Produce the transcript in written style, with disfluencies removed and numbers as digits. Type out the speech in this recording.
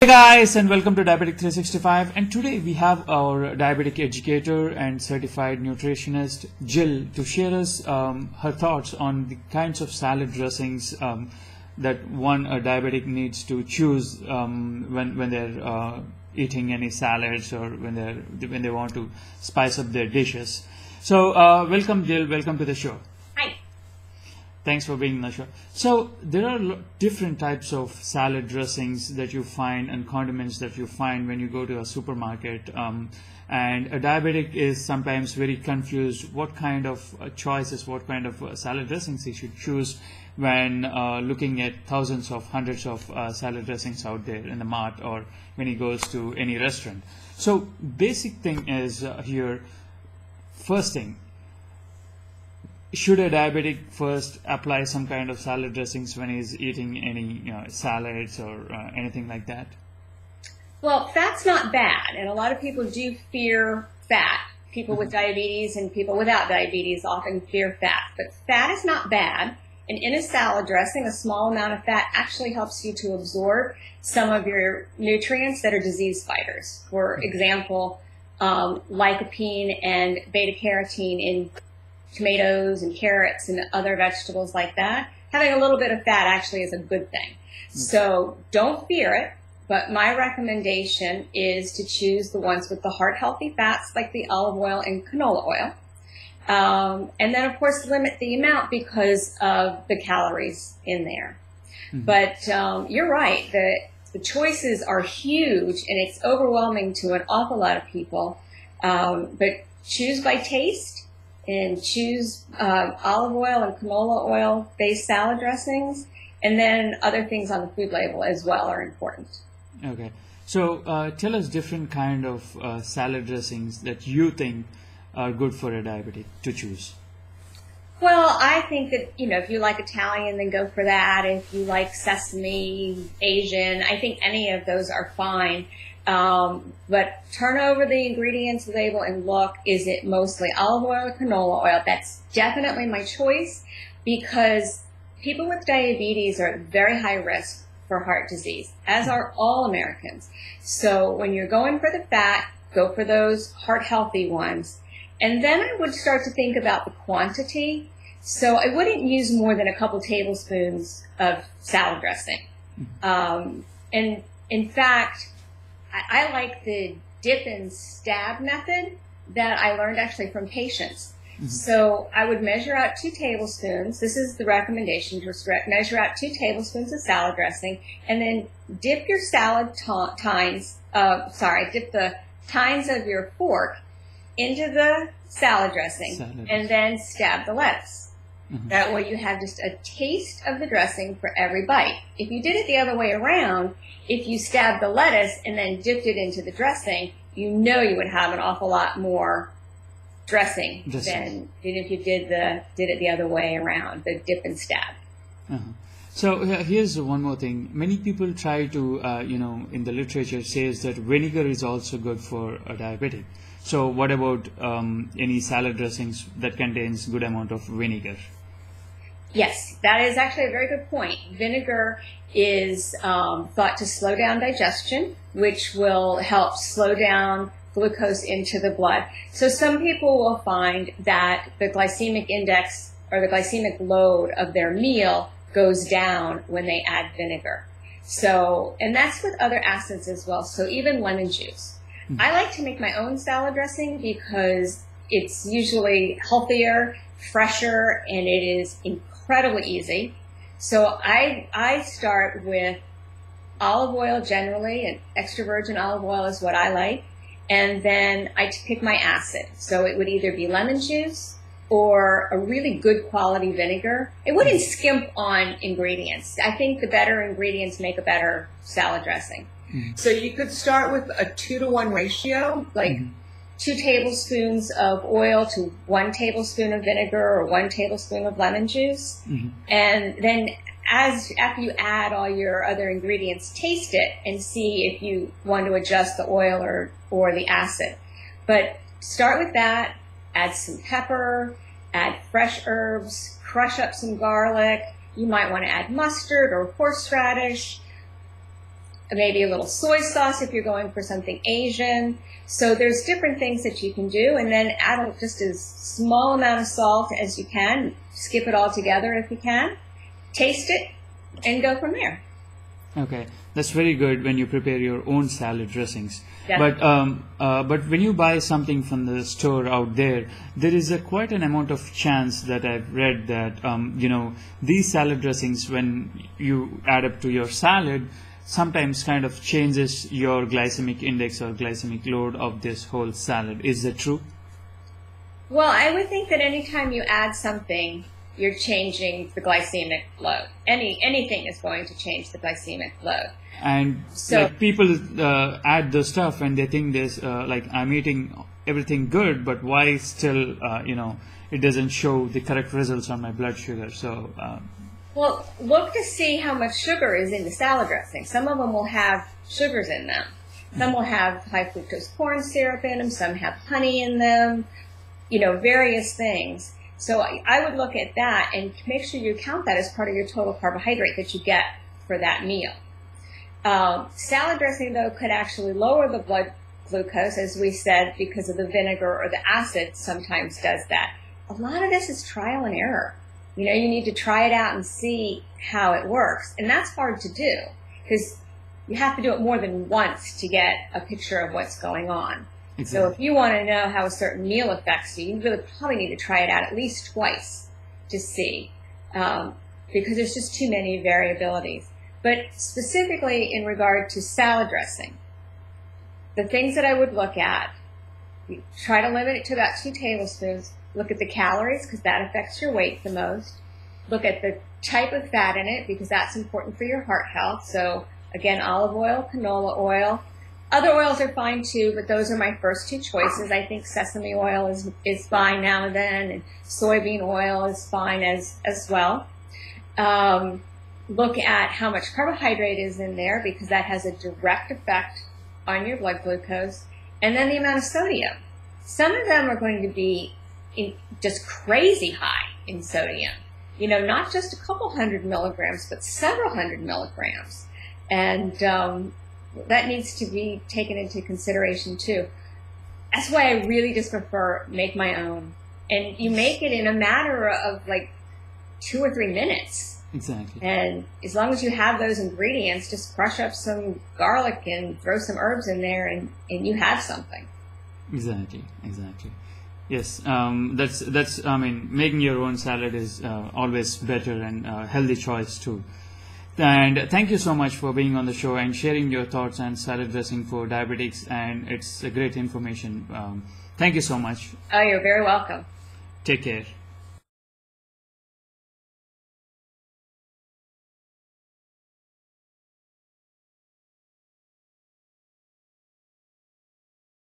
Hey guys, and welcome to Diabetic 365, and today we have our diabetic educator and certified nutritionist Jill to share us her thoughts on the kinds of salad dressings that a diabetic needs to choose when they're eating any salads or when they want to spice up their dishes. So welcome Jill, welcome to the show. Thanks for being on the show. So there are different types of salad dressings that you find and condiments that you find when you go to a supermarket. And a diabetic is sometimes very confused what kind of choices, what kind of salad dressings he should choose when looking at hundreds of salad dressings out there in the mart or when he goes to any restaurant. So basic thing is here, first thing, should a diabetic first apply some kind of salad dressings when he's eating any salads or anything like that? Well, fat's not bad, and a lot of people do fear fat. People with diabetes and people without diabetes often fear fat, but fat is not bad. And in a salad dressing, a small amount of fat actually helps you to absorb some of your nutrients that are disease fighters. For example, lycopene and beta-carotene in tomatoes and carrots and other vegetables like that. Having a little bit of fat actually is a good thing. So don't fear it, but my recommendation is to choose the ones with the heart-healthy fats like the olive oil and canola oil. And then, of course, limit the amount because of the calories in there. But you're right, the choices are huge and it's overwhelming to an awful lot of people. But choose by taste. And choose olive oil and canola oil based salad dressings, and then other things on the food label as well are important. Okay, so tell us different kind of salad dressings that you think are good for a diabetic to choose. Well, I think that, if you like Italian, then go for that. If you like sesame, Asian, I think any of those are fine. But turn over the ingredients label and look, is it mostly olive oil or canola oil? That's definitely my choice because people with diabetes are at very high risk for heart disease, as are all Americans. So when you're going for the fat, go for those heart-healthy ones. And then I would start to think about the quantity. So I wouldn't use more than a couple tablespoons of salad dressing. And in fact, I like the dip and stab method that I learned actually from patients. So I would measure out 2 tablespoons. This is the recommendation, to measure out 2 tablespoons of salad dressing, and then dip your dip the tines of your fork into the salad dressing, and then stab the lettuce. That way you have just a taste of the dressing for every bite. If you did it the other way around, if you stabbed the lettuce and then dipped it into the dressing, you would have an awful lot more dressing than if you did it the other way around, the dip and stab. So here's one more thing. Many people try to, in the literature says that vinegar is also good for a diabetic. So what about any salad dressings that contains good amount of vinegar? Yes, that is actually a very good point. Vinegar is thought to slow down digestion, which will help slow down glucose into the blood. So some people will find that the glycemic index or the glycemic load of their meal goes down when they add vinegar. So, and that's with other acids as well. So even lemon juice. I like to make my own salad dressing because it's usually healthier, fresher, and it is incredibly easy. So I start with olive oil generally, and extra virgin olive oil is what I like. And then I pick my acid. So it would either be lemon juice or a really good quality vinegar. It wouldn't skimp on ingredients. I think the better ingredients make a better salad dressing. So you could start with a 2-to-1 ratio, like 2 tablespoons of oil to 1 tablespoon of vinegar or 1 tablespoon of lemon juice. And then after you add all your other ingredients, taste it and see if you want to adjust the oil or the acid. But start with that, add some pepper, add fresh herbs, crush up some garlic. You might want to add mustard or horseradish. maybe a little soy sauce if you're going for something Asian. So there's different things that you can do, and then add just as small amount of salt as you can. Skip it all together if you can. Taste it and go from there. Okay, that's very good when you prepare your own salad dressings. Yeah. But when you buy something from the store out there, there is quite an amount of chance that I've read that these salad dressings, when you add up to your salad, sometimes kind of changes your glycemic index or glycemic load of this whole salad. Is that true? Well, I would think that anytime you add something, you're changing the glycemic load. Anything is going to change the glycemic load. And So- like people add the stuff and they think this like I'm eating everything good, but why still it doesn't show the correct results on my blood sugar? So Well, look to see how much sugar is in the salad dressing. Some of them will have sugars in them. Some will have high fructose corn syrup in them. Some have honey in them, various things. So I would look at that and make sure you count that as part of your total carbohydrate that you get for that meal. Salad dressing, though, could actually lower the blood glucose, as we said, because of the vinegar or the acid sometimes does that. A lot of this is trial and error. You need to try it out and see how it works. And that's hard to do because you have to do it more than once to get a picture of what's going on. exactly. So if you want to know how a certain meal affects you, you really probably need to try it out at least twice to see, because there's just too many variabilities. But specifically in regard to salad dressing, the things that I would look at, you try to limit it to about 2 tablespoons. Look at the calories because that affects your weight the most. Look at the type of fat in it because that's important for your heart health. So again, olive oil, canola oil. Other oils are fine too, but those are my first 2 choices. I think sesame oil is fine now and then, and soybean oil is fine as well. Look at how much carbohydrate is in there because that has a direct effect on your blood glucose. And then the amount of sodium. Some of them are going to be just crazy high in sodium. Not just a couple hundred milligrams, but several hundred milligrams. And that needs to be taken into consideration too. That's why I really just prefer make my own. And you make it in a matter of like 2 or 3 minutes. Exactly. And as long as you have those ingredients, just crush up some garlic and throw some herbs in there and you have something. Exactly. Yes, that's. I mean, making your own salad is always better and a healthy choice too. And thank you so much for being on the show and sharing your thoughts on salad dressing for diabetics. And it's a great information. Thank you so much. Oh, you're very welcome. Take care.